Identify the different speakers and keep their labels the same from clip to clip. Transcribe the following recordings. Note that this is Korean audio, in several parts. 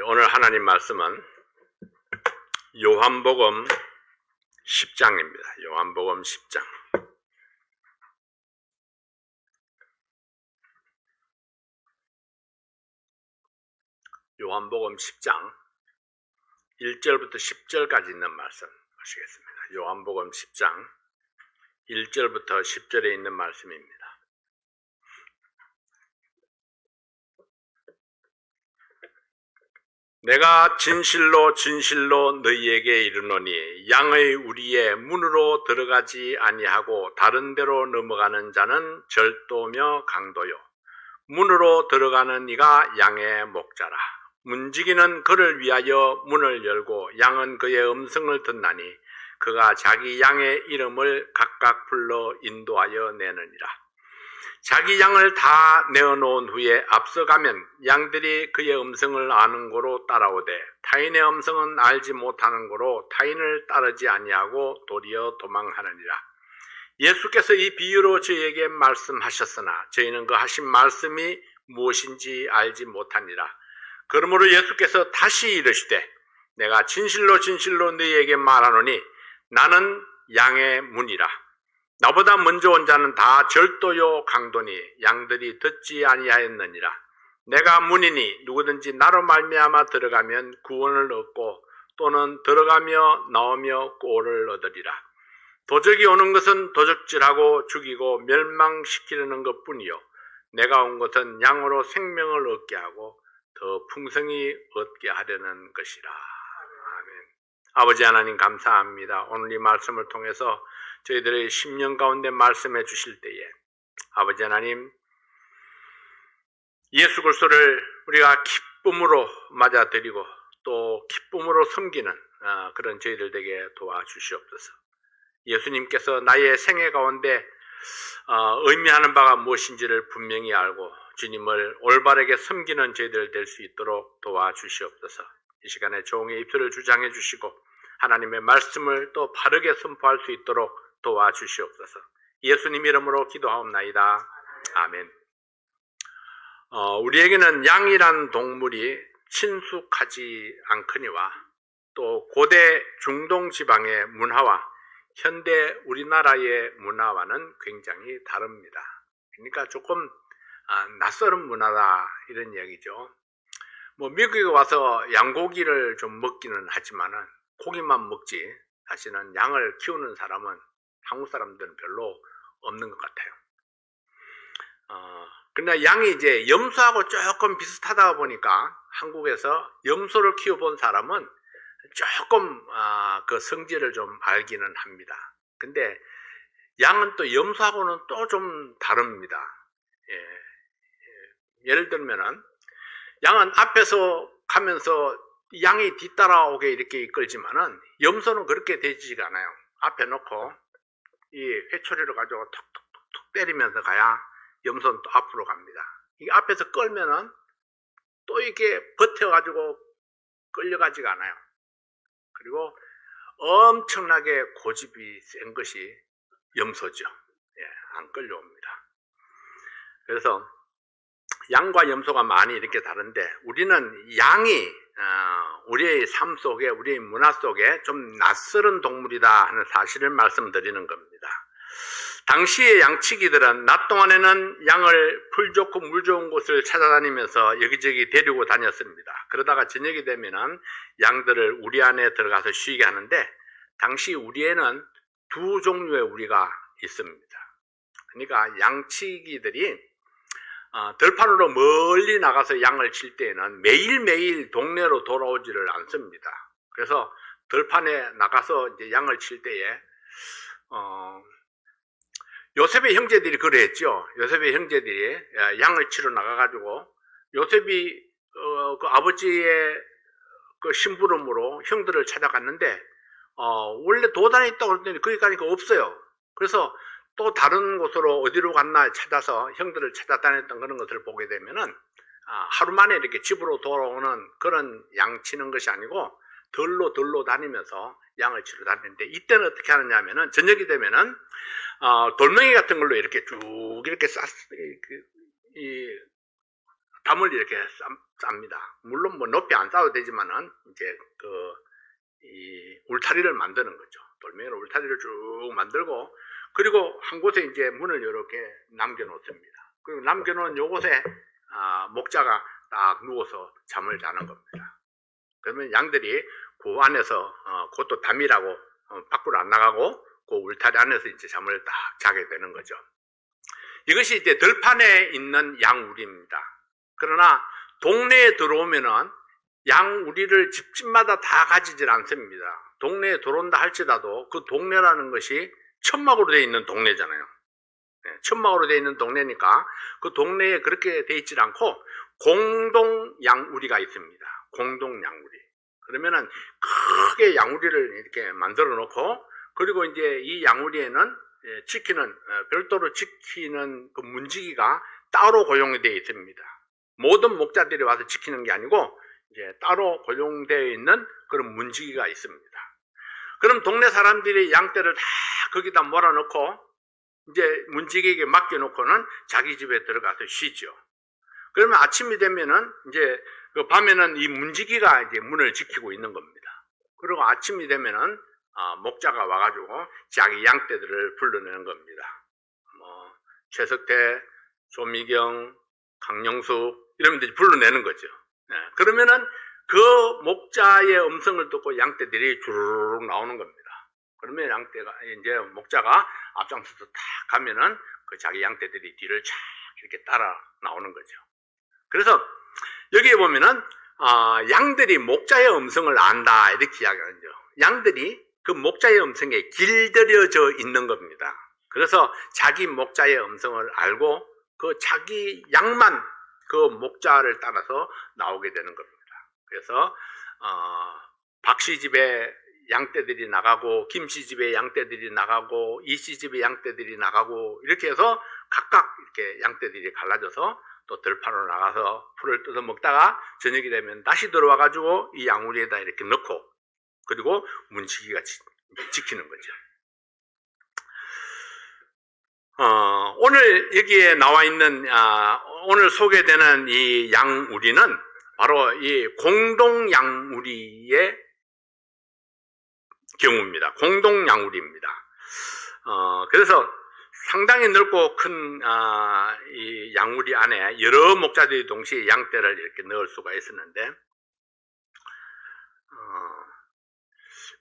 Speaker 1: 오늘 하나님 말씀은 요한복음 10장입니다. 요한복음 10장. 요한복음 10장 1절부터 10절까지 있는 말씀 보시겠습니다. 요한복음 10장 1절부터 10절에 있는 말씀입니다. 내가 진실로 진실로 너희에게 이르노니 양의 우리의 문으로 들어가지 아니하고 다른 데로 넘어가는 자는 절도며 강도요 문으로 들어가는 이가 양의 목자라. 문지기는 그를 위하여 문을 열고 양은 그의 음성을 듣나니 그가 자기 양의 이름을 각각 불러 인도하여 내느니라. 자기 양을 다 내어놓은 후에 앞서가면 양들이 그의 음성을 아는 고로 따라오되 타인의 음성은 알지 못하는 고로 타인을 따르지 아니하고 도리어 도망하느니라. 예수께서 이 비유로 저희에게 말씀하셨으나 저희는 그 하신 말씀이 무엇인지 알지 못하니라. 그러므로 예수께서 다시 이르시되 내가 진실로 진실로 너희에게 말하노니 나는 양의 문이라. 나보다 먼저 온 자는 다 절도요 강도니 양들이 듣지 아니하였느니라. 내가 문이니 누구든지 나로 말미암아 들어가면 구원을 얻고 또는 들어가며 나오며 꼴을 얻으리라. 도적이 오는 것은 도적질하고 죽이고 멸망시키려는 것뿐이요 내가 온 것은 양으로 생명을 얻게 하고 더 풍성히 얻게 하려는 것이라. 아멘. 아버지 하나님 감사합니다. 오늘 이 말씀을 통해서 저희들의 심령 가운데 말씀해 주실 때에 아버지 하나님 예수 그리스도를 우리가 기쁨으로 맞아들이고 또 기쁨으로 섬기는 그런 저희들 되게 도와주시옵소서. 예수님께서 나의 생애 가운데 의미하는 바가 무엇인지를 분명히 알고 주님을 올바르게 섬기는 저희들 될 수 있도록 도와주시옵소서. 이 시간에 종의 입술을 주장해 주시고 하나님의 말씀을 또 바르게 선포할 수 있도록 도와주시옵소서. 예수님 이름으로 기도하옵나이다. 아멘. 우리에게는 양이란 동물이 친숙하지 않거니와 또 고대 중동 지방의 문화와 현대 우리나라의 문화와는 굉장히 다릅니다. 그러니까 조금 낯설은 문화다 이런 이야기죠. 미국에 와서 양고기를 좀 먹기는 하지만은 고기만 먹지 사실은 양을 키우는 사람은 한국 사람들은 별로 없는 것 같아요. 그러나 양이 이제 염소하고 조금 비슷하다 보니까 한국에서 염소를 키워본 사람은 조금 그 성질을 좀 알기는 합니다. 근데 양은 또 염소하고는 또 좀 다릅니다. 예를 들면은 양은 앞에서 가면서 양이 뒤따라오게 이렇게 이끌지만은 염소는 그렇게 되지가 않아요. 앞에 놓고 이 회초리를 가지고 톡톡톡 때리면서 가야 염소는 또 앞으로 갑니다. 이게 앞에서 끌면은 또 이렇게 버텨가지고 끌려가지가 않아요. 그리고 엄청나게 고집이 센 것이 염소죠. 안 끌려옵니다. 그래서 양과 염소가 많이 이렇게 다른데 우리는 양이 우리의 삶 속에 우리의 문화 속에 좀 낯설은 동물이다 하는 사실을 말씀드리는 겁니다. 당시의 양치기들은 낮 동안에는 양을 풀 좋고 물 좋은 곳을 찾아다니면서 여기저기 데리고 다녔습니다. 그러다가 저녁이 되면은 양들을 우리 안에 들어가서 쉬게 하는데 당시 우리에는 두 종류의 우리가 있습니다. 그러니까 양치기들이 들판으로 멀리 나가서 양을 칠 때에는 매일매일 동네로 돌아오지를 않습니다. 그래서 들판에 나가서 이제 양을 칠 때에 요셉의 형제들이 그랬죠. 요셉의 형제들이 양을 치러 나가가지고 요셉이 그 아버지의 그 심부름으로 형들을 찾아갔는데 원래 도단에 있다고 그랬더니 거기 가니까 없어요. 그래서 또 다른 곳으로 어디로 갔나 찾아서 형들을 찾아다녔던 그런 것을 보게 되면은 하루 만에 이렇게 집으로 돌아오는 그런 양 치는 것이 아니고 덜로 다니면서 양을 치러 다니는데 이때는 어떻게 하느냐면은 저녁이 되면은 돌멩이 같은 걸로 이렇게 쭉 이렇게 담을 이렇게 쌉니다. 물론 뭐 높이 안 싸도 되지만은 이제 이 울타리를 만드는 거죠. 돌멩이로 울타리를 쭉 만들고, 그리고 한 곳에 이제 문을 이렇게 남겨 놓습니다. 그리고 남겨 놓은 요곳에 목자가 딱 누워서 잠을 자는 겁니다. 그러면 양들이 그 안에서 그것도 담이라고 밖으로 안 나가고 그 울타리 안에서 이제 잠을 딱 자게 되는 거죠. 이것이 이제 들판에 있는 양우리입니다. 그러나 동네에 들어오면은 양우리를 집집마다 다 가지질 않습니다. 동네에 들어온다 할지라도 그 동네라는 것이 천막으로 되어 있는 동네잖아요. 네, 천막으로 되어 있는 동네니까 그 동네에 그렇게 되어 있질 않고 공동 양우리가 있습니다. 공동 양우리. 그러면은 크게 양우리를 이렇게 만들어 놓고, 그리고 이제 이 양우리에는 별도로 지키는 그 문지기가 따로 고용이 되어 있습니다. 모든 목자들이 와서 지키는 게 아니고 이제 따로 고용되어 있는 그런 문지기가 있습니다. 그럼 동네 사람들이 양떼를 다 거기다 몰아넣고 이제 문지기에게 맡겨놓고는 자기 집에 들어가서 쉬죠. 그러면 아침이 되면은 이제 그 밤에는 이 문지기가 이제 문을 지키고 있는 겁니다. 그리고 아침이 되면은 목자가 와가지고 자기 양떼들을 불러내는 겁니다. 뭐 최석태, 조미경, 강영수 이러면서 불러내는 거죠. 네, 그러면은 그 목자의 음성을 듣고 양떼들이 주르륵 나오는 겁니다. 그러면 이제 목자가 앞장서서 탁 가면은 그 자기 양떼들이 뒤를 쫙 이렇게 따라 나오는 거죠. 그래서 여기에 보면은 양들이 목자의 음성을 안다 이렇게 이야기하죠. 양들이 그 목자의 음성에 길들여져 있는 겁니다. 그래서 자기 목자의 음성을 알고 그 자기 양만 그 목자를 따라서 나오게 되는 겁니다. 그래서 박씨 집에 양떼들이 나가고, 김씨 집에 양떼들이 나가고, 이씨 집에 양떼들이 나가고, 이렇게 해서 각각 이렇게 양떼들이 갈라져서 또 들판으로 나가서 풀을 뜯어 먹다가 저녁이 되면 다시 들어와 가지고 이 양우리에다 이렇게 넣고, 그리고 문지기가 지키는 거죠. 오늘 여기에 나와 있는 오늘 소개되는 이 양우리는 바로 이 공동 양우리의 경우입니다. 공동 양우리입니다. 그래서 상당히 넓고 큰 이 양우리 안에 여러 목자들이 동시에 양떼를 이렇게 넣을 수가 있었는데,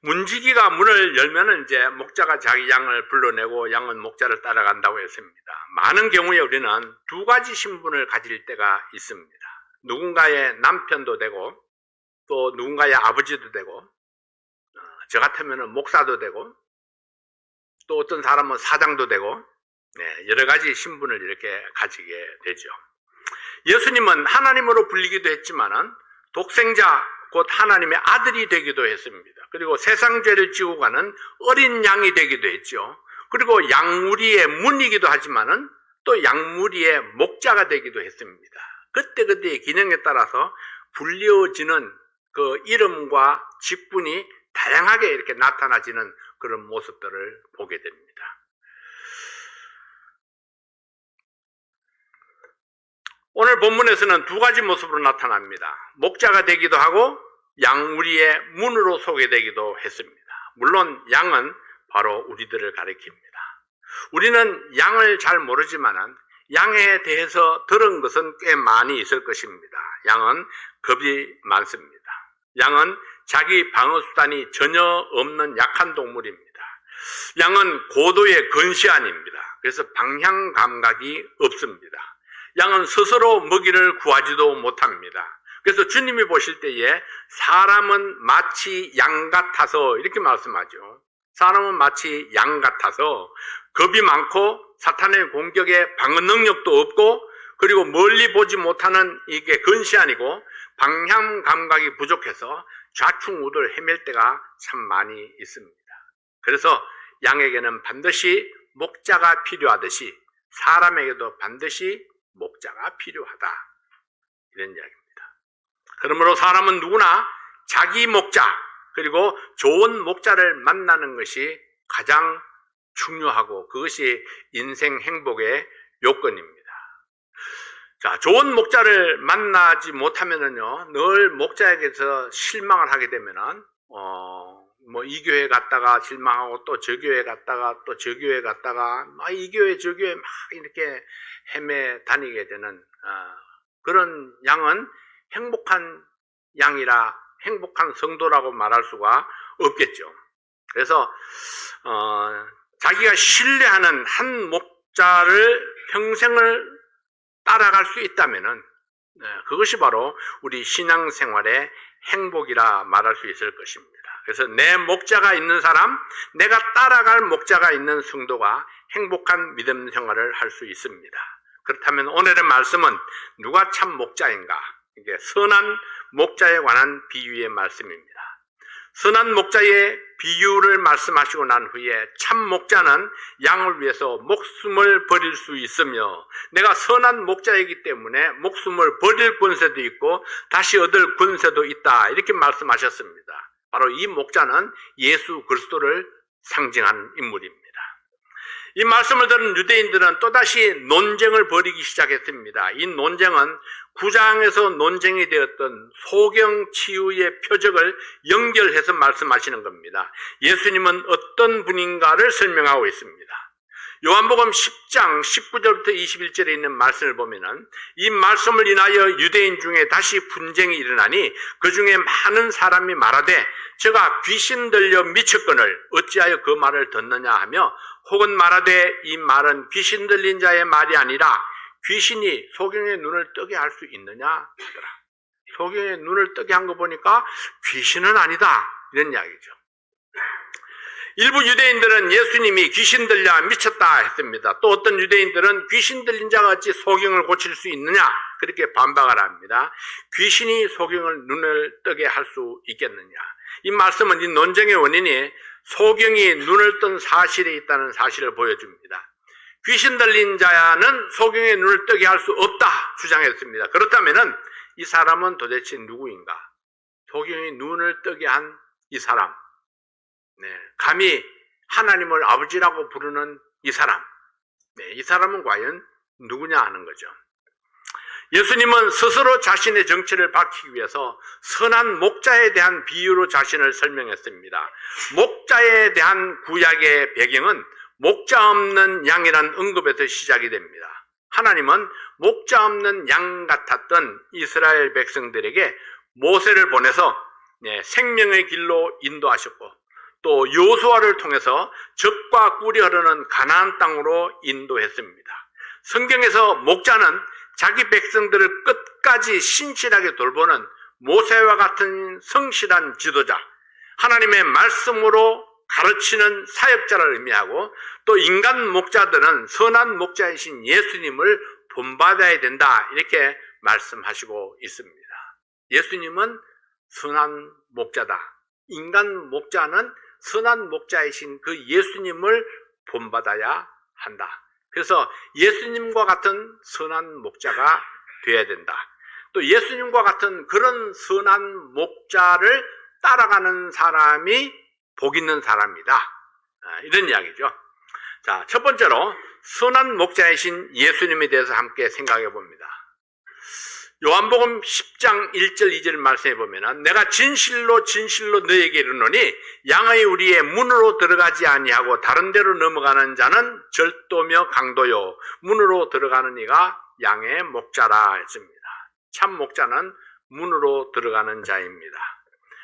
Speaker 1: 문지기가 문을 열면은 이제 목자가 자기 양을 불러내고 양은 목자를 따라간다고 했습니다. 많은 경우에 우리는 두 가지 신분을 가질 때가 있습니다. 누군가의 남편도 되고 또 누군가의 아버지도 되고, 저 같으면은 목사도 되고 또 어떤 사람은 사장도 되고, 여러 가지 신분을 이렇게 가지게 되죠. 예수님은 하나님으로 불리기도 했지만은 독생자 곧 하나님의 아들이 되기도 했습니다. 그리고 세상 죄를 지고 가는 어린 양이 되기도 했죠. 그리고 양무리의 문이기도 하지만은 또 양무리의 목자가 되기도 했습니다. 그때그때의 기능에 따라서 불리어지는 그 이름과 직분이 다양하게 이렇게 나타나지는 그런 모습들을 보게 됩니다. 오늘 본문에서는 두 가지 모습으로 나타납니다. 목자가 되기도 하고 양우리의 문으로 소개되기도 했습니다. 물론 양은 바로 우리들을 가리킵니다. 우리는 양을 잘 모르지만은 양에 대해서 들은 것은 꽤 많이 있을 것입니다. 양은 겁이 많습니다. 양은 자기 방어수단이 전혀 없는 약한 동물입니다. 양은 고도의 근시안입니다. 그래서 방향 감각이 없습니다. 양은 스스로 먹이를 구하지도 못합니다. 그래서 주님이 보실 때에 사람은 마치 양 같아서 이렇게 말씀하죠. 사람은 마치 양 같아서 겁이 많고 사탄의 공격에 방어 능력도 없고, 그리고 멀리 보지 못하는 이게 근시안이고 방향 감각이 부족해서 좌충우돌 헤맬 때가 참 많이 있습니다. 그래서 양에게는 반드시 목자가 필요하듯이 사람에게도 반드시 목자가 필요하다, 이런 이야기입니다. 그러므로 사람은 누구나 자기 목자, 그리고 좋은 목자를 만나는 것이 가장 중요하고 그것이 인생 행복의 요건입니다. 자, 좋은 목자를 만나지 못하면은요, 늘 목자에게서 실망을 하게 되면은, 뭐, 이 교회 갔다가 실망하고 또 저 교회 갔다가 또 저 교회 갔다가, 막 이 교회 저 교회 막 이렇게 헤매 다니게 되는, 그런 양은 행복한 양이라, 행복한 성도라고 말할 수가 없겠죠. 그래서, 자기가 신뢰하는 한 목자를 평생을 따라갈 수 있다면은, 그것이 바로 우리 신앙생활의 행복이라 말할 수 있을 것입니다. 그래서 내 목자가 있는 사람, 내가 따라갈 목자가 있는 성도가 행복한 믿음 생활을 할 수 있습니다. 그렇다면 오늘의 말씀은 누가 참 목자인가? 이게 선한 목자에 관한 비유의 말씀입니다. 선한 목자의 비유를 말씀하시고 난 후에 참 목자는 양을 위해서 목숨을 버릴 수 있으며 내가 선한 목자이기 때문에 목숨을 버릴 권세도 있고 다시 얻을 권세도 있다, 이렇게 말씀하셨습니다. 바로 이 목자는 예수 그리스도를 상징하는 인물입니다. 이 말씀을 들은 유대인들은 또다시 논쟁을 벌이기 시작했습니다. 이 논쟁은 9장에서 논쟁이 되었던 소경치유의 표적을 연결해서 말씀하시는 겁니다. 예수님은 어떤 분인가를 설명하고 있습니다. 요한복음 10장 19절부터 21절에 있는 말씀을 보면은 이 말씀을 인하여 유대인 중에 다시 분쟁이 일어나니 그 중에 많은 사람이 말하되 저가 귀신 들려 미쳤거늘 어찌하여 그 말을 듣느냐 하며 혹은 말하되 이 말은 귀신 들린 자의 말이 아니라 귀신이 소경의 눈을 뜨게 할 수 있느냐 하더라. 소경의 눈을 뜨게 한 거 보니까 귀신은 아니다, 이런 이야기죠. 일부 유대인들은 예수님이 귀신 들려 미쳤다 했습니다. 또 어떤 유대인들은 귀신 들린 자가 어찌 소경을 고칠 수 있느냐, 그렇게 반박을 합니다. 귀신이 소경을 눈을 뜨게 할 수 있겠느냐. 이 말씀은 이 논쟁의 원인이 소경이 눈을 뜬 사실에 있다는 사실을 보여줍니다. 귀신 들린 자는 소경의 눈을 뜨게 할 수 없다 주장했습니다. 그렇다면 이 사람은 도대체 누구인가? 소경이 눈을 뜨게 한 이 사람, 감히 하나님을 아버지라고 부르는 이 사람, 이 사람은 과연 누구냐 하는 거죠. 예수님은 스스로 자신의 정체를 밝히기 위해서 선한 목자에 대한 비유로 자신을 설명했습니다. 목자에 대한 구약의 배경은 목자 없는 양이란 언급에서 시작이 됩니다. 하나님은 목자 없는 양 같았던 이스라엘 백성들에게 모세를 보내서 생명의 길로 인도하셨고 또 여호수아를 통해서 젖과 꿀이 흐르는 가나안 땅으로 인도했습니다. 성경에서 목자는 자기 백성들을 끝까지 신실하게 돌보는 모세와 같은 성실한 지도자, 하나님의 말씀으로 가르치는 사역자를 의미하고 또 인간 목자들은 선한 목자이신 예수님을 본받아야 된다, 이렇게 말씀하시고 있습니다. 예수님은 선한 목자다. 인간 목자는 선한 목자이신 그 예수님을 본받아야 한다. 그래서 예수님과 같은 선한 목자가 되어야 된다. 또 예수님과 같은 그런 선한 목자를 따라가는 사람이 복 있는 사람이다, 이런 이야기죠. 자, 첫 번째로 선한 목자이신 예수님에 대해서 함께 생각해 봅니다. 요한복음 10장 1절 2절 말씀해 보면은 내가 진실로 진실로 너에게 이르노니 양의 우리의 문으로 들어가지 아니하고 다른 데로 넘어가는 자는 절도며 강도요 문으로 들어가는 이가 양의 목자라 했습니다. 참 목자는 문으로 들어가는 자입니다.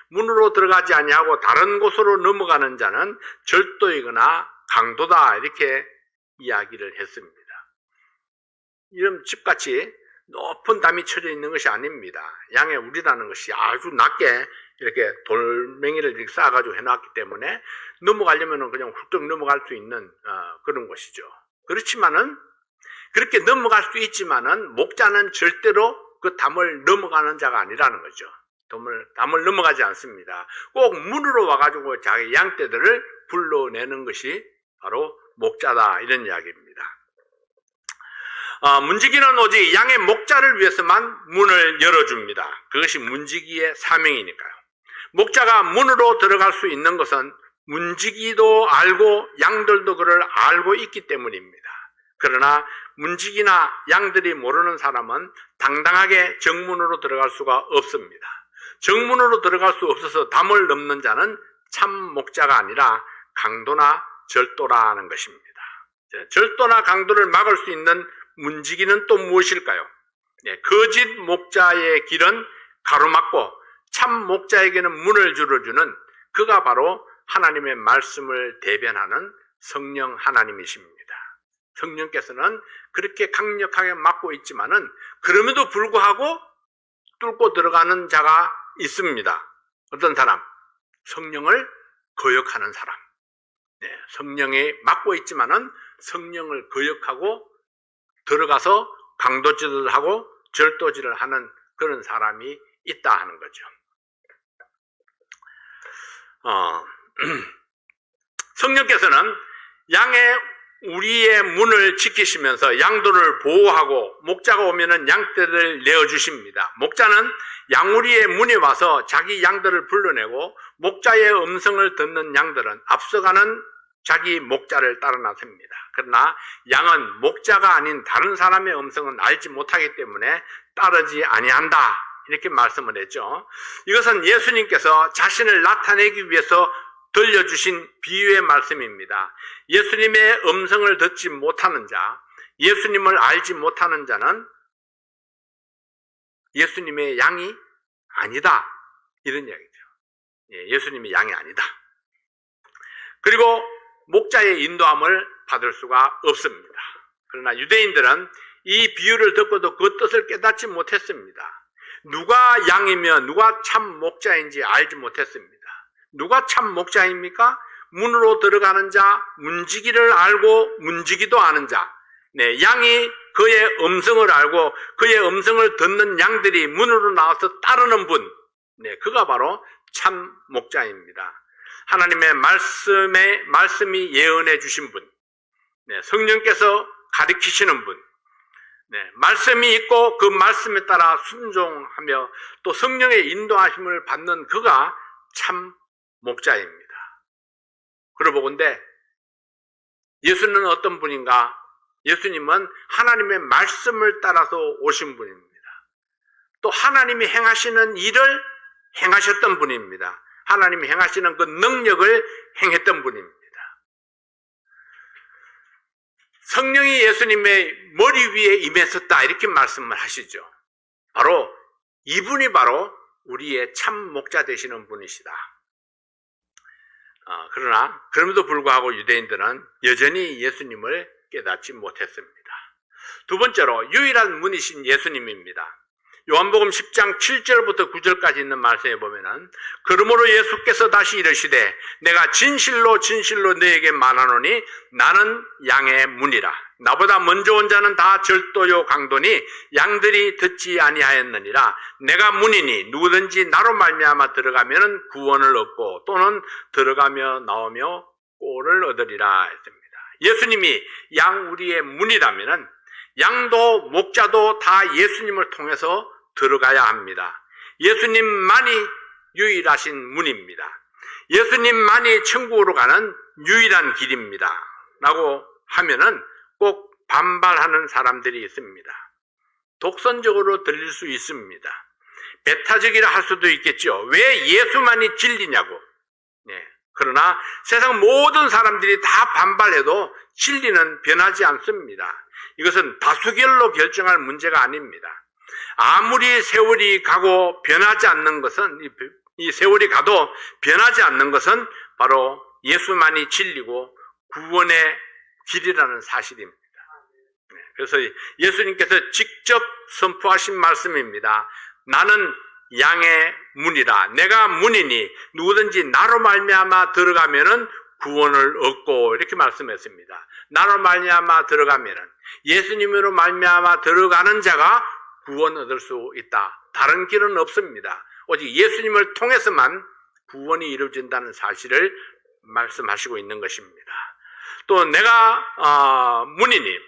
Speaker 1: 문으로 들어가지 아니하고 다른 곳으로 넘어가는 자는 절도이거나 강도다, 이렇게 이야기를 했습니다. 이런 집같이 높은 담이 쳐져 있는 것이 아닙니다. 양의 우리라는 것이 아주 낮게 이렇게 돌멩이를 이렇게 쌓아가지고 해놨기 때문에 넘어가려면 그냥 훌쩍 넘어갈 수 있는 그런 것이죠. 그렇지만은 그렇게 넘어갈 수 있지만은 목자는 절대로 그 담을 넘어가는 자가 아니라는 거죠. 담을 넘어가지 않습니다. 꼭 문으로 와가지고 자기 양떼들을 불러내는 것이 바로 목자다, 이런 이야기입니다. 문지기는 오직 양의 목자를 위해서만 문을 열어줍니다. 그것이 문지기의 사명이니까요. 목자가 문으로 들어갈 수 있는 것은 문지기도 알고 양들도 그를 알고 있기 때문입니다. 그러나 문지기나 양들이 모르는 사람은 당당하게 정문으로 들어갈 수가 없습니다. 정문으로 들어갈 수 없어서 담을 넘는 자는 참 목자가 아니라 강도나 절도라는 것입니다. 절도나 강도를 막을 수 있는 문지기는 또 무엇일까요? 거짓 목자의 길은 가로막고 참 목자에게는 문을 열어주는 그가 바로 하나님의 말씀을 대변하는 성령 하나님이십니다. 성령께서는 그렇게 강력하게 막고 있지만은 그럼에도 불구하고 뚫고 들어가는 자가 있습니다. 어떤 사람? 성령을 거역하는 사람. 성령이 막고 있지만은 성령을 거역하고 들어가서 강도질을 하고 절도질을 하는 그런 사람이 있다 하는 거죠. 성령께서는 우리의 문을 지키시면서 양도를 보호하고 목자가 오면은 양떼를 내어주십니다. 목자는 양우리의 문에 와서 자기 양들을 불러내고 목자의 음성을 듣는 양들은 앞서가는 자기 목자를 따라 나섭니다. 그러나 양은 목자가 아닌 다른 사람의 음성은 알지 못하기 때문에 따르지 아니한다. 이렇게 말씀을 했죠. 이것은 예수님께서 자신을 나타내기 위해서 들려주신 비유의 말씀입니다. 예수님의 음성을 듣지 못하는 자, 예수님을 알지 못하는 자는 예수님의 양이 아니다. 이런 이야기죠. 예수님의 양이 아니다. 그리고 목자의 인도함을 받을 수가 없습니다. 그러나 유대인들은 이 비유를 듣고도 그 뜻을 깨닫지 못했습니다. 누가 양이며 누가 참 목자인지 알지 못했습니다. 누가 참 목자입니까? 문으로 들어가는 자, 문지기를 알고 문지기도 아는 자. 양이 그의 음성을 알고 그의 음성을 듣는 양들이 문으로 나와서 따르는 분. 그가 바로 참 목자입니다. 하나님의 말씀이 예언해 주신 분. 성령께서 가르치시는 분. 말씀이 있고 그 말씀에 따라 순종하며 또 성령의 인도하심을 받는 그가 참 목자입니다. 그러고 보건대 예수는 어떤 분인가? 예수님은 하나님의 말씀을 따라서 오신 분입니다. 또 하나님이 행하시는 일을 행하셨던 분입니다. 하나님이 행하시는 그 능력을 행했던 분입니다. 성령이 예수님의 머리 위에 임했었다 이렇게 말씀을 하시죠. 바로 이분이 바로 우리의 참 목자 되시는 분이시다. 그러나 그럼에도 불구하고 유대인들은 여전히 예수님을 깨닫지 못했습니다. 두 번째로 유일한 문이신 예수님입니다. 요한복음 10장 7절부터 9절까지 있는 말씀에 보면은 그러므로 예수께서 다시 이르시되 내가 진실로 진실로 너에게 말하노니 나는 양의 문이라. 나보다 먼저 온 자는 다 절도요 강도니 양들이 듣지 아니하였느니라. 내가 문이니 누구든지 나로 말미암아 들어가면은 구원을 얻고 또는 들어가며 나오며 꼴을 얻으리라 했습니다. 예수님이 양우리의 문이라면은 양도 목자도 다 예수님을 통해서 들어가야 합니다. 예수님만이 유일하신 문입니다. 예수님만이 천국으로 가는 유일한 길입니다. 라고 하면은 꼭 반발하는 사람들이 있습니다. 독선적으로 들릴 수 있습니다. 배타적이라 할 수도 있겠죠. 왜 예수만이 진리냐고. 그러나 세상 모든 사람들이 다 반발해도 진리는 변하지 않습니다. 이것은 다수결로 결정할 문제가 아닙니다. 아무리 세월이 가고 변하지 않는 것은, 이 세월이 가도 변하지 않는 것은 바로 예수만이 진리고 구원의 길이라는 사실입니다. 그래서 예수님께서 직접 선포하신 말씀입니다. 나는 양의 문이라. 내가 문이니 누구든지 나로 말미암아 들어가면은 구원을 얻고 이렇게 말씀했습니다. 나로 말미암아 들어가면은 예수님으로 말미암아 들어가는 자가 구원 얻을 수 있다. 다른 길은 없습니다. 오직 예수님을 통해서만 구원이 이루어진다는 사실을 말씀하시고 있는 것입니다. 또 내가 문이니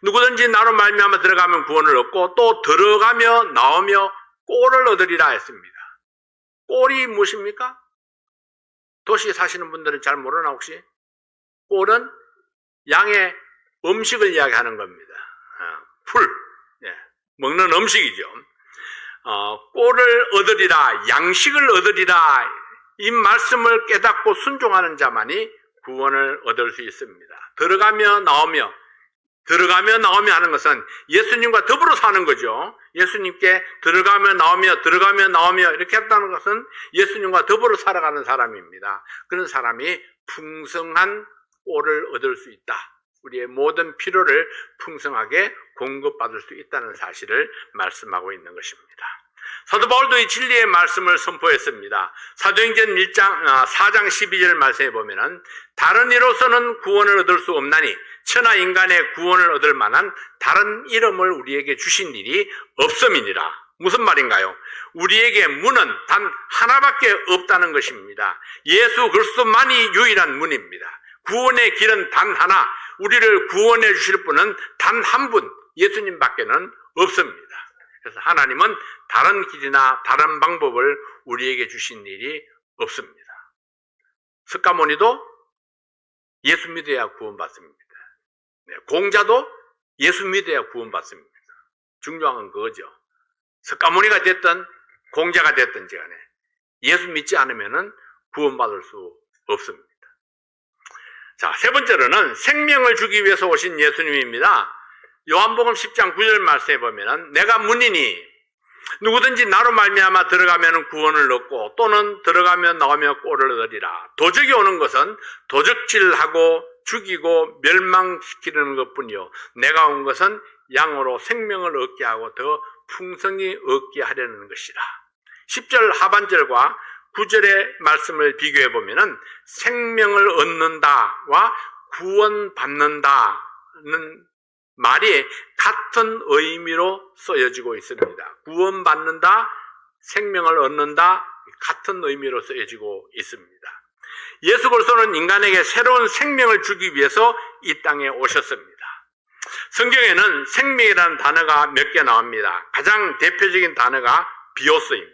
Speaker 1: 누구든지 나로 말미암아 들어가면 구원을 얻고 또 들어가며 나오며 꼴을 얻으리라 했습니다. 꼴이 무엇입니까? 도시에 사시는 분들은 잘 모르나 혹시? 꼴은 양의 음식을 이야기하는 겁니다. 풀, 먹는 음식이죠. 꼴을 얻으리라, 양식을 얻으리라, 이 말씀을 깨닫고 순종하는 자만이 구원을 얻을 수 있습니다. 들어가며 나오며 하는 것은 예수님과 더불어 사는 거죠. 예수님께 들어가며 나오며 이렇게 했다는 것은 예수님과 더불어 살아가는 사람입니다. 그런 사람이 풍성한 꼴을 얻을 수 있다. 우리의 모든 필요를 풍성하게 공급받을 수 있다는 사실을 말씀하고 있는 것입니다. 사도 바울도 이 진리의 말씀을 선포했습니다. 사도행전 4장 12절 말씀에 보면은 다른 이로서는 구원을 얻을 수 없나니 천하 인간의 구원을 얻을 만한 다른 이름을 우리에게 주신 일이 없음이니라. 무슨 말인가요? 우리에게 문은 단 하나밖에 없다는 것입니다. 예수 그리스도만이 유일한 문입니다. 구원의 길은 단 하나, 우리를 구원해 주실 분은 단 한 분, 예수님밖에는 없습니다. 그래서 하나님은 다른 길이나 다른 방법을 우리에게 주신 일이 없습니다. 스가모니도 예수 믿어야 구원받습니다. 공자도 예수 믿어야 구원받습니다. 중요한 건 그거죠. 스가모니가 됐든 공자가 됐든지 간에 예수 믿지 않으면 구원받을 수 없습니다. 자, 세 번째로는 생명을 주기 위해서 오신 예수님입니다. 요한복음 10장 9절 말씀에 보면은 내가 문이니 누구든지 나로 말미암아 들어가면 구원을 얻고 또는 들어가며 나오며 꼴을 얻으리라. 도적이 오는 것은 도적질하고 죽이고 멸망시키는 것뿐이요 내가 온 것은 양으로 생명을 얻게 하고 더 풍성히 얻게 하려는 것이라. 10절 하반절과 9절의 말씀을 비교해 보면은 생명을 얻는다와 구원받는다는 말이 같은 의미로 쓰여지고 있습니다. 구원받는다, 생명을 얻는다, 같은 의미로 쓰여지고 있습니다. 예수 그리스도는 인간에게 새로운 생명을 주기 위해서 이 땅에 오셨습니다. 성경에는 생명이라는 단어가 몇 개 나옵니다. 가장 대표적인 단어가 비오스입니다.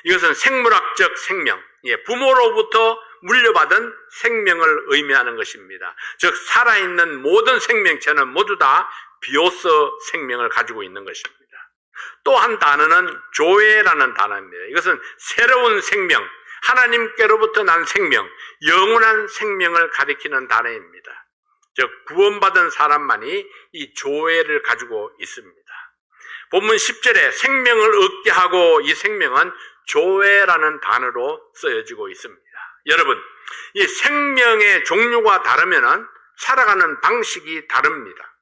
Speaker 1: 이것은 생물학적 생명, 부모로부터 물려받은 생명을 의미하는 것입니다. 즉 살아있는 모든 생명체는 모두 다 비오스 생명을 가지고 있는 것입니다. 또 한 단어는 조회라는 단어입니다. 이것은 새로운 생명, 하나님께로부터 난 생명, 영원한 생명을 가리키는 단어입니다. 즉 구원받은 사람만이 이 조회를 가지고 있습니다. 본문 10절에 생명을 얻게 하고 이 생명은 조회라는 단어로 쓰여지고 있습니다. 여러분, 이 생명의 종류가 다르면은 살아가는 방식이 다릅니다.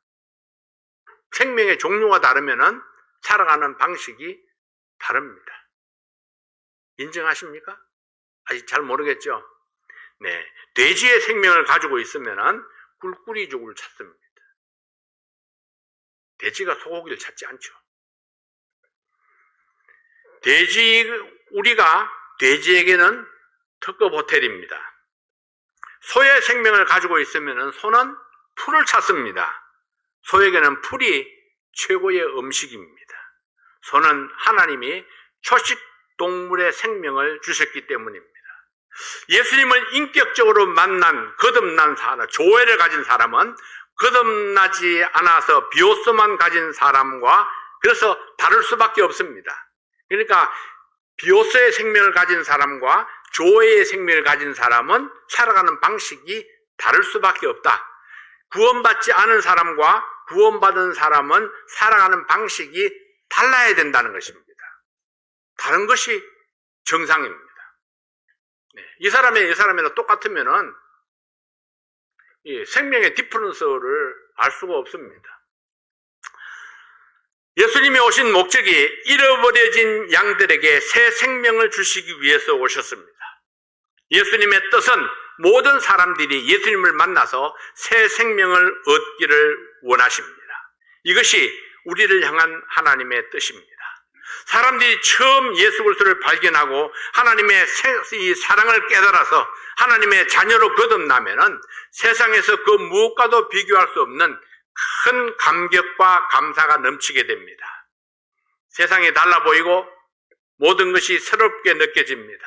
Speaker 1: 생명의 종류가 다르면은 살아가는 방식이 다릅니다. 인정하십니까? 아직 잘 모르겠죠? 네. 돼지의 생명을 가지고 있으면은 꿀꿀이족을 찾습니다. 돼지가 소고기를 찾지 않죠. 우리가 돼지에게는 특급 호텔입니다. 소의 생명을 가지고 있으면 소는 풀을 찾습니다. 소에게는 풀이 최고의 음식입니다. 소는 하나님이 초식 동물의 생명을 주셨기 때문입니다. 예수님을 인격적으로 만난 거듭난 사람, 조회를 가진 사람은 거듭나지 않아서 비오스만 가진 사람과 그래서 다를 수밖에 없습니다. 그러니까 비오스의 생명을 가진 사람과 조회의 생명을 가진 사람은 살아가는 방식이 다를 수밖에 없다. 구원받지 않은 사람과 구원받은 사람은 살아가는 방식이 달라야 된다는 것입니다. 다른 것이 정상입니다. 이 사람이랑 똑같으면은 이 생명의 디퍼런스를 알 수가 없습니다. 예수님이 오신 목적이 잃어버려진 양들에게 새 생명을 주시기 위해서 오셨습니다. 예수님의 뜻은 모든 사람들이 예수님을 만나서 새 생명을 얻기를 원하십니다. 이것이 우리를 향한 하나님의 뜻입니다. 사람들이 처음 예수 그리스도를 발견하고 하나님의 이 사랑을 깨달아서 하나님의 자녀로 거듭나면은 세상에서 그 무엇과도 비교할 수 없는 큰 감격과 감사가 넘치게 됩니다. 세상이 달라 보이고 모든 것이 새롭게 느껴집니다.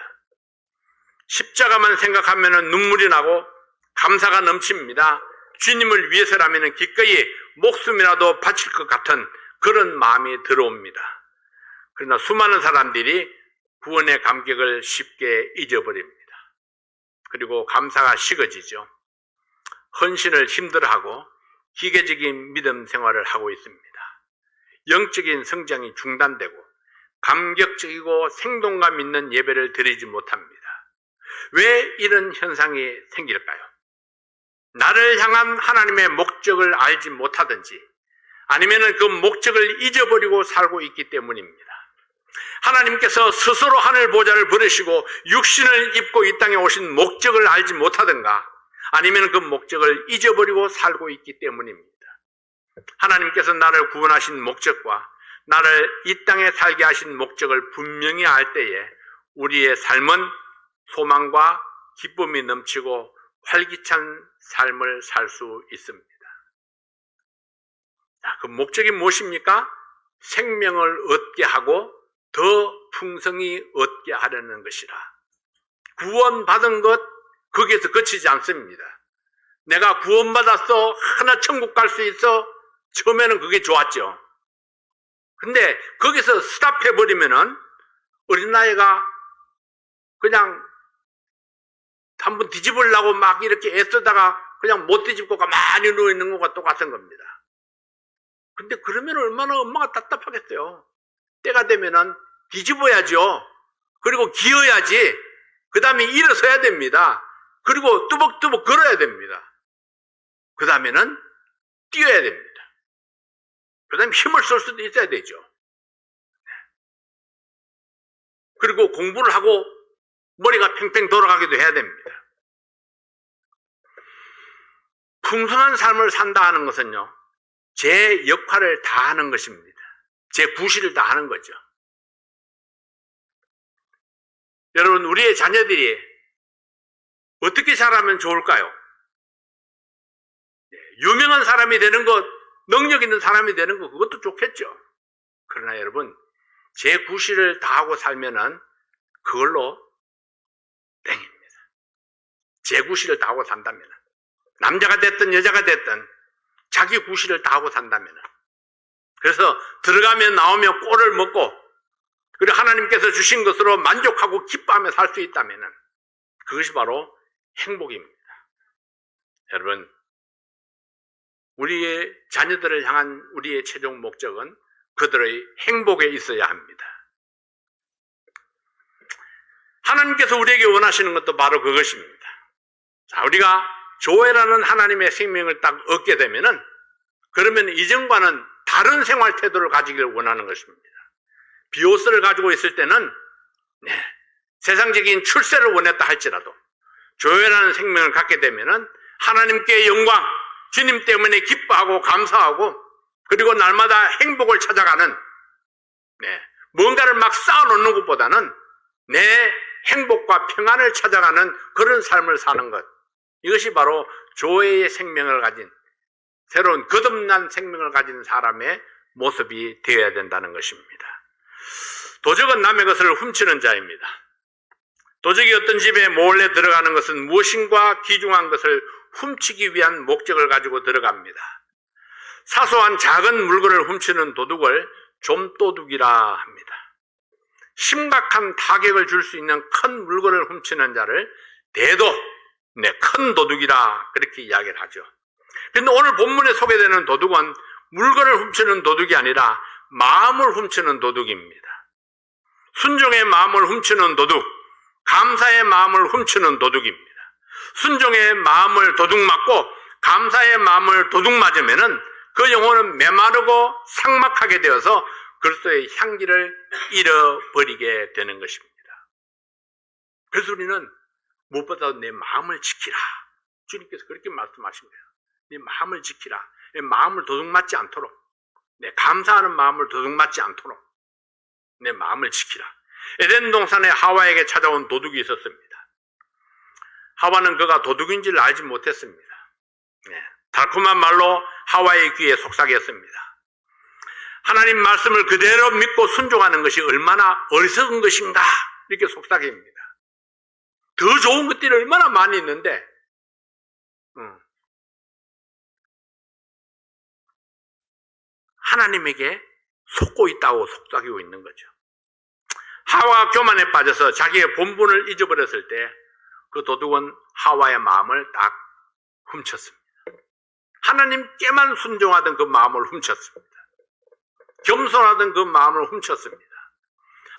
Speaker 1: 십자가만 생각하면 눈물이 나고 감사가 넘칩니다. 주님을 위해서라면 기꺼이 목숨이라도 바칠 것 같은 그런 마음이 들어옵니다. 그러나 수많은 사람들이 구원의 감격을 쉽게 잊어버립니다. 그리고 감사가 식어지죠. 헌신을 힘들어하고 기계적인 믿음 생활을 하고 있습니다. 영적인 성장이 중단되고 감격적이고 생동감 있는 예배를 드리지 못합니다. 왜 이런 현상이 생길까요? 나를 향한 하나님의 목적을 알지 못하든지 아니면 그 목적을 잊어버리고 살고 있기 때문입니다. 하나님께서 스스로 하늘 보좌를 부르시고 육신을 입고 이 땅에 오신 목적을 알지 못하든가 아니면 그 목적을 잊어버리고 살고 있기 때문입니다. 하나님께서 나를 구원하신 목적과 나를 이 땅에 살게 하신 목적을 분명히 알 때에 우리의 삶은 소망과 기쁨이 넘치고 활기찬 삶을 살 수 있습니다. 그 목적이 무엇입니까? 생명을 얻게 하고 더 풍성히 얻게 하려는 것이라. 구원받은 것 거기에서 그치지 않습니다. 내가 구원받았어, 하나 천국 갈 수 있어. 처음에는 그게 좋았죠. 근데 거기서 스탑해버리면은 어린아이가 그냥 한번 뒤집으려고 막 이렇게 애쓰다가 그냥 못 뒤집고 가만히 누워있는 것과 똑같은 겁니다. 근데 그러면 얼마나 엄마가 답답하겠어요. 때가 되면은 뒤집어야죠. 그리고 기어야지. 그 다음에 일어서야 됩니다. 그리고 뚜벅뚜벅 걸어야 됩니다. 그 다음에는 뛰어야 됩니다. 그 다음에 힘을 쓸 수도 있어야 되죠. 그리고 공부를 하고 머리가 팽팽 돌아가기도 해야 됩니다. 풍성한 삶을 산다 하는 것은요, 제 역할을 다 하는 것입니다. 제 구실을 다 하는 거죠. 여러분, 우리의 자녀들이 어떻게 자라면 좋을까요? 유명한 사람이 되는 것, 능력 있는 사람이 되는 것, 그것도 좋겠죠. 그러나 여러분, 제 구실을 다 하고 살면은 그걸로 땡입니다. 제 구실을 다 하고 산다면, 남자가 됐든 여자가 됐든 자기 구실을 다 하고 산다면, 그래서 들어가면 나오면 꼴을 먹고 그리고 하나님께서 주신 것으로 만족하고 기뻐하며 살 수 있다면 그것이 바로 행복입니다. 여러분, 우리의 자녀들을 향한 우리의 최종 목적은 그들의 행복에 있어야 합니다. 하나님께서 우리에게 원하시는 것도 바로 그것입니다. 자, 우리가 조회라는 하나님의 생명을 딱 얻게 되면은 그러면 이전과는 다른 생활 태도를 가지기를 원하는 것입니다. 비오스를 가지고 있을 때는 세상적인 출세를 원했다 할지라도 조회라는 생명을 갖게 되면은 하나님께 영광, 주님 때문에 기뻐하고 감사하고 그리고 날마다 행복을 찾아가는 뭔가를 막 쌓아놓는 것보다는 내 행복과 평안을 찾아가는 그런 삶을 사는 것, 이것이 바로 조회의 생명을 가진 새로운 거듭난 생명을 가진 사람의 모습이 되어야 된다는 것입니다. 도적은 남의 것을 훔치는 자입니다. 도적이 어떤 집에 몰래 들어가는 것은 무엇인가 귀중한 것을 훔치기 위한 목적을 가지고 들어갑니다. 사소한 작은 물건을 훔치는 도둑을 좀도둑이라 합니다. 심각한 타격을 줄 수 있는 큰 물건을 훔치는 자를 큰 도둑이라 그렇게 이야기를 하죠. 그런데 오늘 본문에 소개되는 도둑은 물건을 훔치는 도둑이 아니라 마음을 훔치는 도둑입니다. 순종의 마음을 훔치는 도둑, 감사의 마음을 훔치는 도둑입니다. 순종의 마음을 도둑 맞고 감사의 마음을 도둑 맞으면은 그 영혼은 메마르고 삭막하게 되어서 그리스도의 향기를 잃어버리게 되는 것입니다. 그래서 우리는 무엇보다도 내 마음을 지키라. 주님께서 그렇게 말씀하신 거예요. 내 마음을 지키라. 내 마음을 도둑 맞지 않도록, 내 감사하는 마음을 도둑 맞지 않도록 내 마음을 지키라. 에덴 동산에 하와에게 찾아온 도둑이 있었습니다. 하와는 그가 도둑인지를 알지 못했습니다. 달콤한 말로 하와의 귀에 속삭였습니다. 하나님 말씀을 그대로 믿고 순종하는 것이 얼마나 어리석은 것인가, 이렇게 속삭입니다. 더 좋은 것들이 얼마나 많이 있는데 하나님에게 속고 있다고 속삭이고 있는 거죠. 하와가 교만에 빠져서 자기의 본분을 잊어버렸을 때 그 도둑은 하와의 마음을 딱 훔쳤습니다. 하나님께만 순종하던 그 마음을 훔쳤습니다. 겸손하던 그 마음을 훔쳤습니다.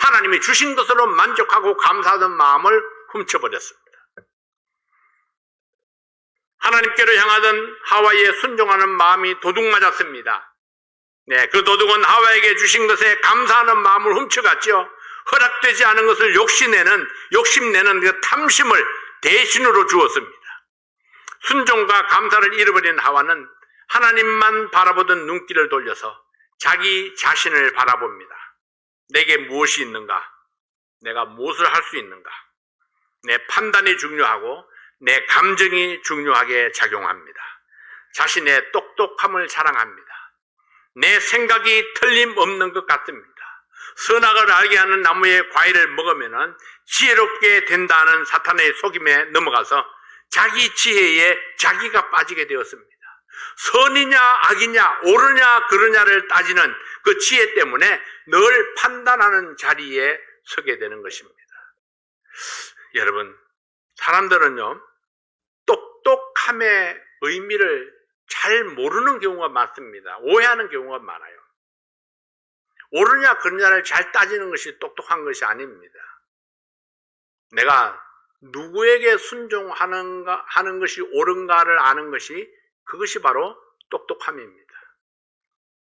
Speaker 1: 하나님이 주신 것으로 만족하고 감사하던 마음을 훔쳐버렸습니다. 하나님께로 향하던 하와의 순종하는 마음이 도둑 맞았습니다. 네, 그 도둑은 하와에게 주신 것에 감사하는 마음을 훔쳐갔죠. 허락되지 않은 것을 욕심내는 그 탐심을 대신으로 주었습니다. 순종과 감사를 잃어버린 하와는 하나님만 바라보던 눈길을 돌려서 자기 자신을 바라봅니다. 내게 무엇이 있는가? 내가 무엇을 할 수 있는가? 내 판단이 중요하고 내 감정이 중요하게 작용합니다. 자신의 똑똑함을 자랑합니다. 내 생각이 틀림없는 것 같습니다. 선악을 알게 하는 나무의 과일을 먹으면 지혜롭게 된다는 사탄의 속임에 넘어가서 자기 지혜에 자기가 빠지게 되었습니다. 선이냐 악이냐 옳으냐 그르냐를 따지는 그 지혜 때문에 늘 판단하는 자리에 서게 되는 것입니다. 여러분, 사람들은요, 똑똑함의 의미를 잘 모르는 경우가 많습니다. 오해하는 경우가 많아요. 옳으냐 그르냐를 잘 따지는 것이 똑똑한 것이 아닙니다. 내가 누구에게 순종하는가 하는 것이 옳은가를 아는 것이 그것이 바로 똑똑함입니다.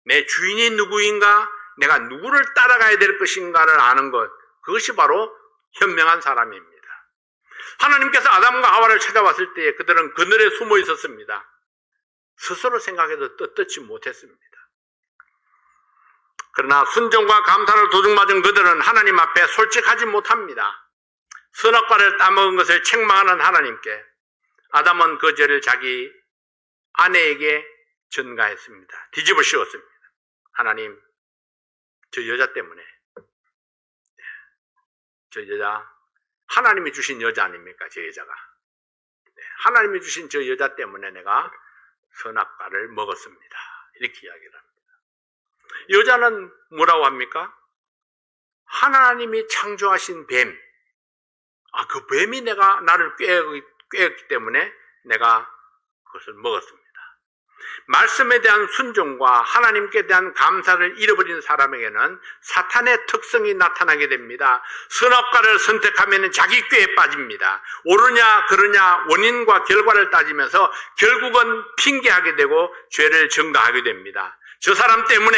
Speaker 1: 내 주인이 누구인가, 내가 누구를 따라가야 될 것인가를 아는 것, 그것이 바로 현명한 사람입니다. 하나님께서 아담과 하와를 찾아왔을 때 그들은 그늘에 숨어 있었습니다. 스스로 생각해도 떳떳지 못했습니다. 그러나 순종과 감사를 도둑맞은 그들은 하나님 앞에 솔직하지 못합니다. 선악과를 따먹은 것을 책망하는 하나님께 아담은 그 죄를 자기 아내에게 전가했습니다. 뒤집어 씌웠습니다. 하나님, 저 여자 때문에, 저 여자, 하나님이 주신 여자 아닙니까? 저 여자가. 하나님이 주신 저 여자 때문에 내가 선악과를 먹었습니다. 이렇게 이야기를 합니다. 여자는 뭐라고 합니까? 하나님이 창조하신 뱀. 그 뱀이 나를 꾀었기 때문에 내가 그것을 먹었습니다. 말씀에 대한 순종과 하나님께 대한 감사를 잃어버린 사람에게는 사탄의 특성이 나타나게 됩니다. 선악과를 선택하면 자기 꾀에 빠집니다. 옳으냐 그르냐 원인과 결과를 따지면서 결국은 핑계하게 되고 죄를 증가하게 됩니다. 저 사람 때문에,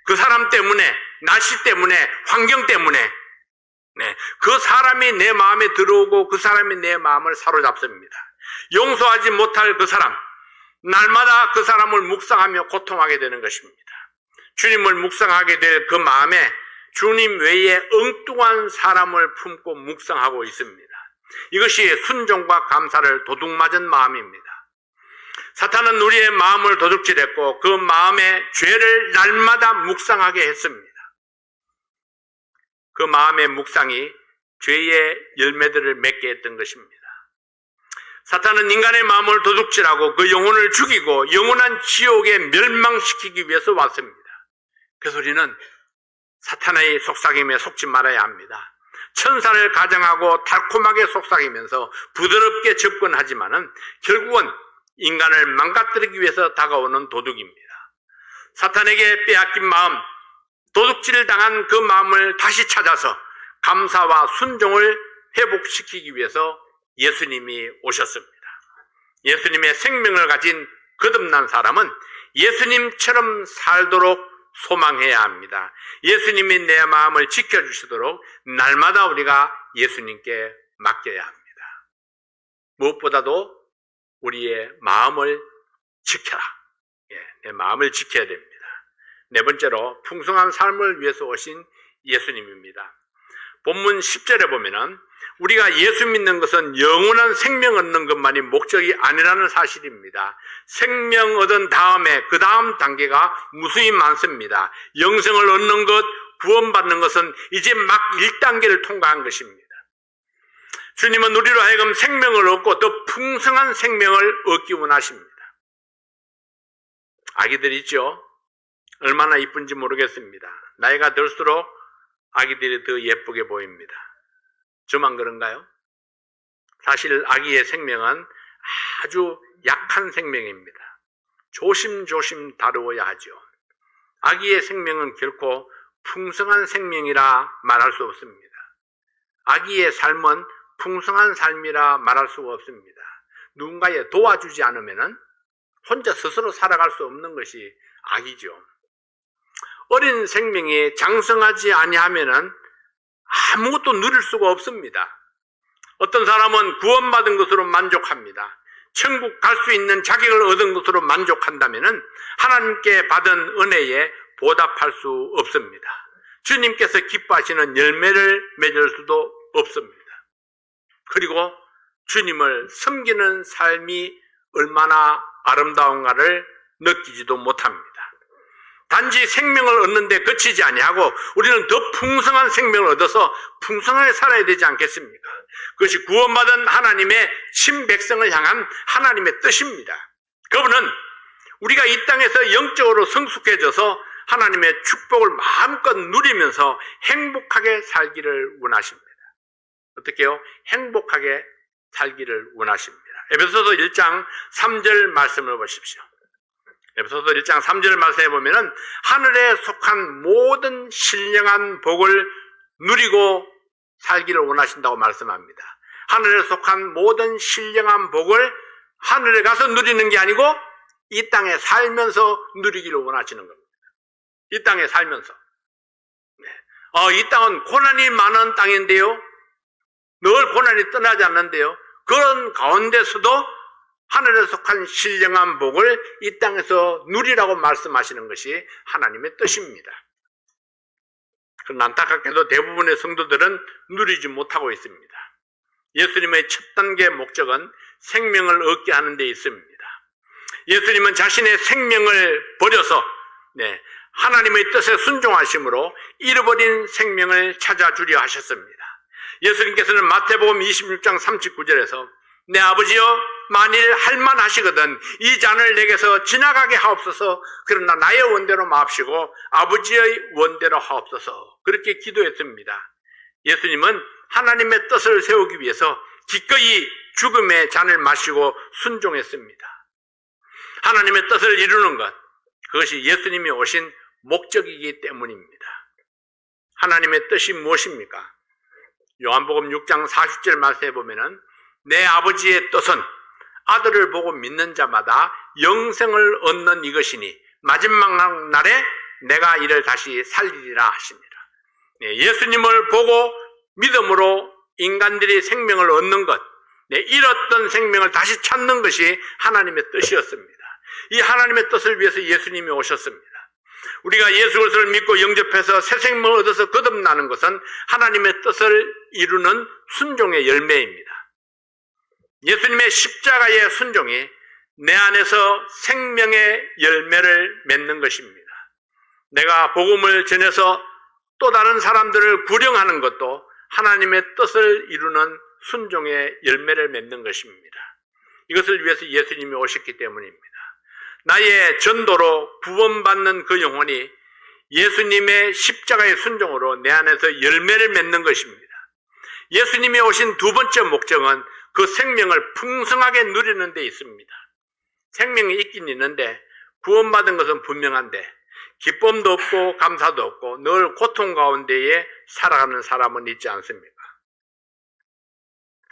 Speaker 1: 그 사람 때문에, 날씨 때문에, 환경 때문에, 그 사람이 내 마음에 들어오고 그 사람이 내 마음을 사로잡습니다. 용서하지 못할 그 사람, 날마다 그 사람을 묵상하며 고통하게 되는 것입니다. 주님을 묵상하게 될 그 마음에 주님 외에 엉뚱한 사람을 품고 묵상하고 있습니다. 이것이 순종과 감사를 도둑맞은 마음입니다. 사탄은 우리의 마음을 도둑질했고 그 마음에 죄를 날마다 묵상하게 했습니다. 그 마음의 묵상이 죄의 열매들을 맺게 했던 것입니다. 사탄은 인간의 마음을 도둑질하고 그 영혼을 죽이고 영원한 지옥에 멸망시키기 위해서 왔습니다. 그래서 우리는 사탄의 속삭임에 속지 말아야 합니다. 천사를 가정하고 달콤하게 속삭이면서 부드럽게 접근하지만은 결국은 인간을 망가뜨리기 위해서 다가오는 도둑입니다. 사탄에게 빼앗긴 마음, 도둑질을 당한 그 마음을 다시 찾아서 감사와 순종을 회복시키기 위해서 예수님이 오셨습니다. 예수님의 생명을 가진 거듭난 사람은 예수님처럼 살도록 소망해야 합니다. 예수님이 내 마음을 지켜주시도록 날마다 우리가 예수님께 맡겨야 합니다. 무엇보다도 우리의 마음을 지켜라. 내 마음을 지켜야 됩니다. 네 번째로 풍성한 삶을 위해서 오신 예수님입니다. 본문 10절에 보면은 우리가 예수 믿는 것은 영원한 생명 얻는 것만이 목적이 아니라는 사실입니다. 생명 얻은 다음에 그 다음 단계가 무수히 많습니다. 영생을 얻는 것, 구원받는 것은 이제 막 1단계를 통과한 것입니다. 주님은 우리로 하여금 생명을 얻고 더 풍성한 생명을 얻기 원하십니다. 아기들 있죠? 얼마나 이쁜지 모르겠습니다. 나이가 들수록 아기들이 더 예쁘게 보입니다. 저만 그런가요? 사실 아기의 생명은 아주 약한 생명입니다. 조심조심 다루어야 하죠. 아기의 생명은 결코 풍성한 생명이라 말할 수 없습니다. 아기의 삶은 풍성한 삶이라 말할 수가 없습니다. 누군가에 도와주지 않으면 혼자 스스로 살아갈 수 없는 것이 아기죠. 어린 생명이 장성하지 아니하면 아무것도 누릴 수가 없습니다. 어떤 사람은 구원받은 것으로 만족합니다. 천국 갈 수 있는 자격을 얻은 것으로 만족한다면 하나님께 받은 은혜에 보답할 수 없습니다. 주님께서 기뻐하시는 열매를 맺을 수도 없습니다. 그리고 주님을 섬기는 삶이 얼마나 아름다운가를 느끼지도 못합니다. 단지 생명을 얻는 데 그치지 아니하고 우리는 더 풍성한 생명을 얻어서 풍성하게 살아야 되지 않겠습니까? 그것이 구원받은 하나님의 친백성을 향한 하나님의 뜻입니다. 그분은 우리가 이 땅에서 영적으로 성숙해져서 하나님의 축복을 마음껏 누리면서 행복하게 살기를 원하십니다. 어떻게요? 행복하게 살기를 원하십니다. 에베소서 1장 3절 말씀을 보십시오. 에베소서 1장 3절 말씀에 보면은 하늘에 속한 모든 신령한 복을 누리고 살기를 원하신다고 말씀합니다. 하늘에 속한 모든 신령한 복을 하늘에 가서 누리는 게 아니고 이 땅에 살면서 누리기를 원하시는 겁니다. 이 땅에 살면서. 이 땅은 고난이 많은 땅인데요. 늘 고난이 떠나지 않는데요. 그런 가운데서도 하늘에 속한 신령한 복을 이 땅에서 누리라고 말씀하시는 것이 하나님의 뜻입니다. 그러나 안타깝게도 대부분의 성도들은 누리지 못하고 있습니다. 예수님의 첫 단계 목적은 생명을 얻게 하는 데 있습니다. 예수님은 자신의 생명을 버려서 하나님의 뜻에 순종하심으로 잃어버린 생명을 찾아주려 하셨습니다. 예수님께서는 마태복음 26장 39절에서 내 아버지여 만일 할만하시거든 이 잔을 내게서 지나가게 하옵소서. 그러나 나의 원대로 마옵시고 아버지의 원대로 하옵소서. 그렇게 기도했습니다. 예수님은 하나님의 뜻을 세우기 위해서 기꺼이 죽음의 잔을 마시고 순종했습니다. 하나님의 뜻을 이루는 것, 그것이 예수님이 오신 목적이기 때문입니다. 하나님의 뜻이 무엇입니까? 요한복음 6장 40절 말씀에 보면은 내 아버지의 뜻은 아들을 보고 믿는 자마다 영생을 얻는 이것이니 마지막 날에 내가 이를 다시 살리리라 하십니다. 예수님을 보고 믿음으로 인간들이 생명을 얻는 것, 잃었던 생명을 다시 찾는 것이 하나님의 뜻이었습니다. 이 하나님의 뜻을 위해서 예수님이 오셨습니다. 우리가 예수 그리스도를 믿고 영접해서 새 생명을 얻어서 거듭나는 것은 하나님의 뜻을 이루는 순종의 열매입니다. 예수님의 십자가의 순종이 내 안에서 생명의 열매를 맺는 것입니다. 내가 복음을 전해서 또 다른 사람들을 구령하는 것도 하나님의 뜻을 이루는 순종의 열매를 맺는 것입니다. 이것을 위해서 예수님이 오셨기 때문입니다. 나의 전도로 구원받는 그 영혼이 예수님의 십자가의 순종으로 내 안에서 열매를 맺는 것입니다. 예수님이 오신 두 번째 목적은 그 생명을 풍성하게 누리는 데 있습니다. 생명이 있긴 있는데 구원받은 것은 분명한데 기쁨도 없고 감사도 없고 늘 고통 가운데에 살아가는 사람은 있지 않습니까?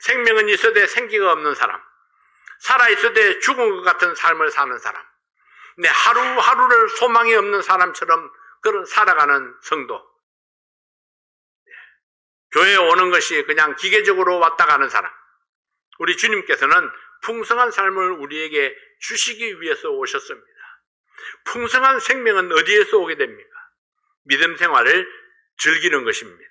Speaker 1: 생명은 있어도 생기가 없는 사람, 살아있어도 죽은 것 같은 삶을 사는 사람, 근데 하루하루를 소망이 없는 사람처럼 그런 살아가는 성도, 교회에 오는 것이 그냥 기계적으로 왔다 가는 사람, 우리 주님께서는 풍성한 삶을 우리에게 주시기 위해서 오셨습니다. 풍성한 생명은 어디에서 오게 됩니까? 믿음 생활을 즐기는 것입니다.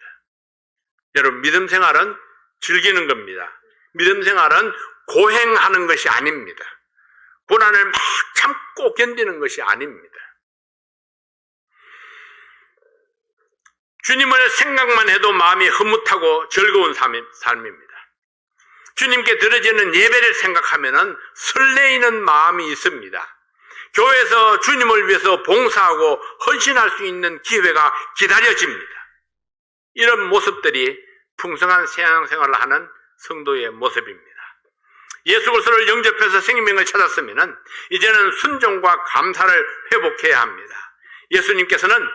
Speaker 1: 여러분, 믿음 생활은 즐기는 겁니다. 믿음 생활은 고행하는 것이 아닙니다. 고난을 막 참고 견디는 것이 아닙니다. 주님을 생각만 해도 마음이 흐뭇하고 즐거운 삶입니다. 주님께 드려지는 예배를 생각하면 설레이는 마음이 있습니다. 교회에서 주님을 위해서 봉사하고 헌신할 수 있는 기회가 기다려집니다. 이런 모습들이 풍성한 신앙생활을 하는 성도의 모습입니다. 예수 그리스도를 영접해서 생명을 찾았으면 이제는 순종과 감사를 회복해야 합니다. 예수님께서는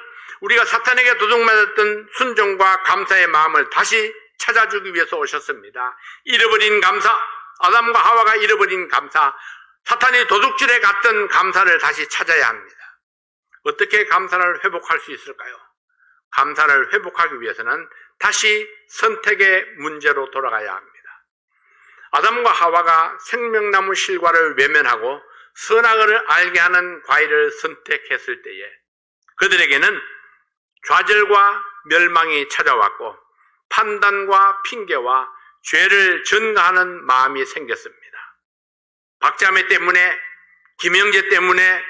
Speaker 1: 우리가 사탄에게 도둑맞았던 순종과 감사의 마음을 다시 찾아주기 위해서 오셨습니다. 잃어버린 감사, 아담과 하와가 잃어버린 감사, 사탄이 도둑질해 갔던 감사를 다시 찾아야 합니다. 어떻게 감사를 회복할 수 있을까요? 감사를 회복하기 위해서는 다시 선택의 문제로 돌아가야 합니다. 아담과 하와가 생명나무 실과를 외면하고 선악을 알게 하는 과일을 선택했을 때에 그들에게는 좌절과 멸망이 찾아왔고 판단과 핑계와 죄를 전가하는 마음이 생겼습니다. 박자매 때문에, 김영재 때문에,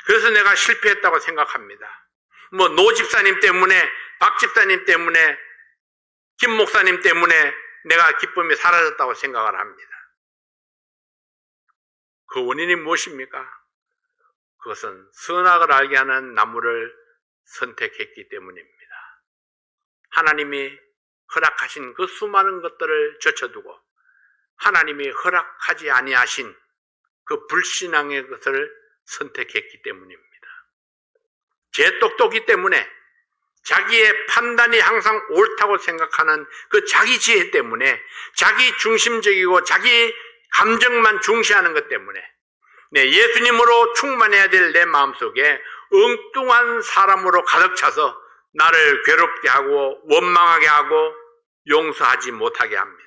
Speaker 1: 그래서 내가 실패했다고 생각합니다. 노 집사님 때문에, 박 집사님 때문에, 김 목사님 때문에 내가 기쁨이 사라졌다고 생각을 합니다. 그 원인이 무엇입니까? 그것은 선악을 알게 하는 나무를 선택했기 때문입니다. 하나님이 허락하신 그 수많은 것들을 제쳐두고 하나님이 허락하지 아니하신 그 불신앙의 것을 선택했기 때문입니다. 제 똑똑이 때문에 자기의 판단이 항상 옳다고 생각하는 그 자기 지혜 때문에 자기 중심적이고 자기 감정만 중시하는 것 때문에 예수님으로 충만해야 될 내 마음속에 엉뚱한 사람으로 가득 차서 나를 괴롭게 하고 원망하게 하고 용서하지 못하게 합니다.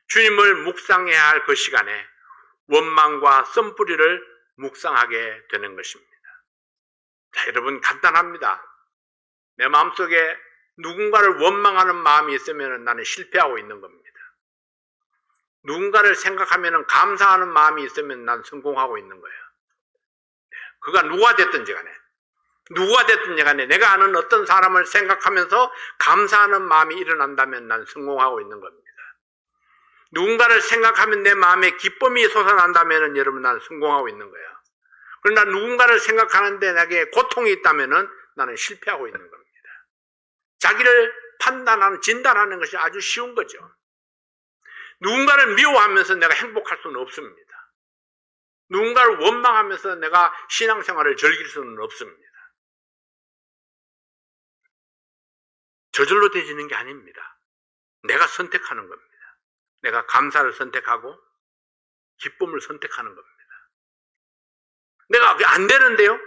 Speaker 1: 주님을 묵상해야 할 그 시간에 원망과 썸뿌리를 묵상하게 되는 것입니다. 자, 여러분 간단합니다. 내 마음속에 누군가를 원망하는 마음이 있으면 나는 실패하고 있는 겁니다. 누군가를 생각하면 감사하는 마음이 있으면 난 성공하고 있는 거예요. 그가 누가 됐든지 간에 내가 아는 어떤 사람을 생각하면서 감사하는 마음이 일어난다면 난 성공하고 있는 겁니다. 누군가를 생각하면 내 마음에 기쁨이 솟아난다면 여러분 난 성공하고 있는 거예요. 그러나 누군가를 생각하는데 내게 고통이 있다면 나는 실패하고 있는 겁니다. 자기를 판단하는, 진단하는 것이 아주 쉬운 거죠. 누군가를 미워하면서 내가 행복할 수는 없습니다. 누군가를 원망하면서 내가 신앙생활을 즐길 수는 없습니다. 저절로 되지는 게 아닙니다. 내가 선택하는 겁니다. 내가 감사를 선택하고 기쁨을 선택하는 겁니다. 내가 안 되는데요?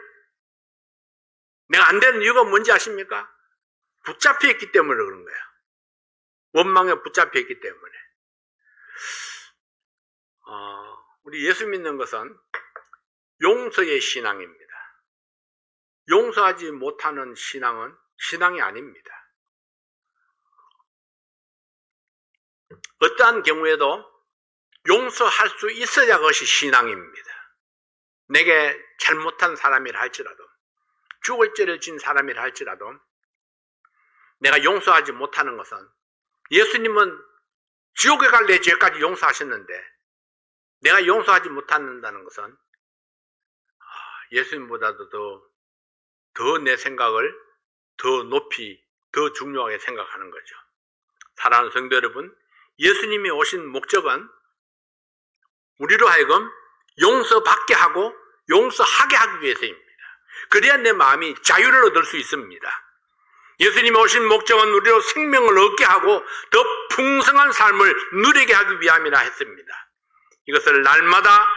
Speaker 1: 내가 안 되는 이유가 뭔지 아십니까? 붙잡혀 있기 때문에 그런 거야. 원망에 붙잡혀 있기 때문에. 우리 예수 믿는 것은 용서의 신앙입니다. 용서하지 못하는 신앙은 신앙이 아닙니다. 어떠한 경우에도 용서할 수 있어야 그것이 신앙입니다. 내게 잘못한 사람이라 할지라도, 죽을 죄를 진 사람이라 할지라도 내가 용서하지 못하는 것은, 예수님은 지옥에 갈 내 죄까지 용서하셨는데 내가 용서하지 못한다는 것은 예수님보다도 더 내 생각을 더 높이, 더 중요하게 생각하는 거죠. 사랑하는 성도 여러분, 예수님이 오신 목적은 우리로 하여금 용서받게 하고 용서하게 하기 위해서입니다. 그래야 내 마음이 자유를 얻을 수 있습니다. 예수님이 오신 목적은 우리로 생명을 얻게 하고 더 풍성한 삶을 누리게 하기 위함이라 했습니다. 이것을 날마다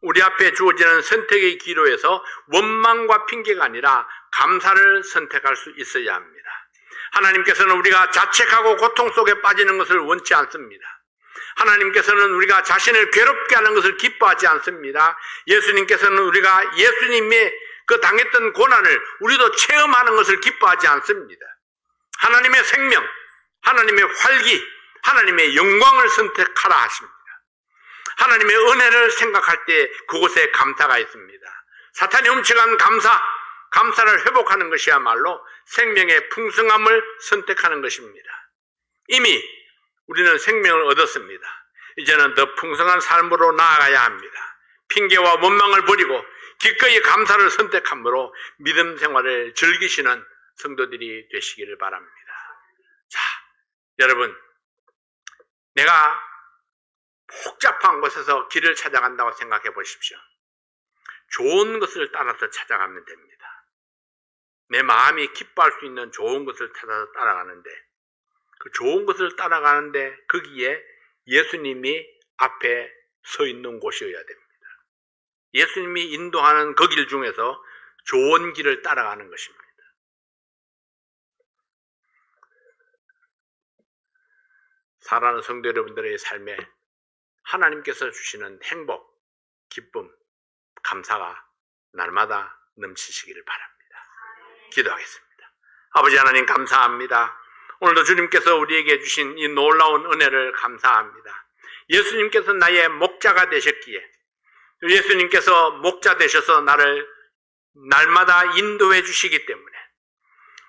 Speaker 1: 우리 앞에 주어지는 선택의 기로에서 원망과 핑계가 아니라 감사를 선택할 수 있어야 합니다. 하나님께서는 우리가 자책하고 고통 속에 빠지는 것을 원치 않습니다. 하나님께서는 우리가 자신을 괴롭게 하는 것을 기뻐하지 않습니다. 예수님께서는 우리가 예수님이 그 당했던 고난을 우리도 체험하는 것을 기뻐하지 않습니다. 하나님의 생명, 하나님의 활기, 하나님의 영광을 선택하라 하십니다. 하나님의 은혜를 생각할 때 그곳에 감사가 있습니다. 사탄이 훔쳐간 감사를 회복하는 것이야말로 생명의 풍성함을 선택하는 것입니다. 이미 우리는 생명을 얻었습니다. 이제는 더 풍성한 삶으로 나아가야 합니다. 핑계와 원망을 버리고 기꺼이 감사를 선택함으로 믿음 생활을 즐기시는 성도들이 되시기를 바랍니다. 자, 여러분, 내가 복잡한 곳에서 길을 찾아간다고 생각해 보십시오. 좋은 것을 따라서 찾아가면 됩니다. 내 마음이 기뻐할 수 있는 좋은 것을 찾아서 따라가는데, 그 좋은 것을 따라가는데 거기에 예수님이 앞에 서 있는 곳이어야 됩니다. 예수님이 인도하는 그 길 중에서 좋은 길을 따라가는 것입니다. 사랑하는 성도 여러분들의 삶에 하나님께서 주시는 행복, 기쁨, 감사가 날마다 넘치시기를 바랍니다. 기도하겠습니다. 아버지 하나님 감사합니다. 오늘도 주님께서 우리에게 주신 이 놀라운 은혜를 감사합니다. 예수님께서 나의 목자가 되셨기에, 예수님께서 목자 되셔서 나를 날마다 인도해 주시기 때문에,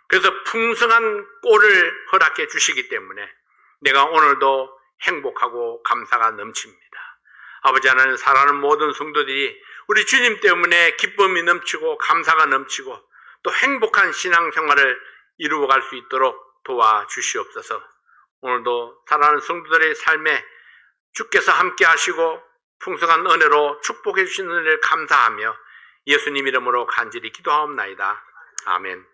Speaker 1: 그래서 풍성한 꼴을 허락해 주시기 때문에 내가 오늘도 행복하고 감사가 넘칩니다. 아버지 하나님, 사랑하는 모든 성도들이 우리 주님 때문에 기쁨이 넘치고 감사가 넘치고 또 행복한 신앙생활을 이루어갈 수 있도록 도와주시옵소서. 오늘도 사랑하는 성도들의 삶에 주께서 함께 하시고 풍성한 은혜로 축복해 주시는 은혜를 감사하며 예수님 이름으로 간절히 기도하옵나이다. 아멘.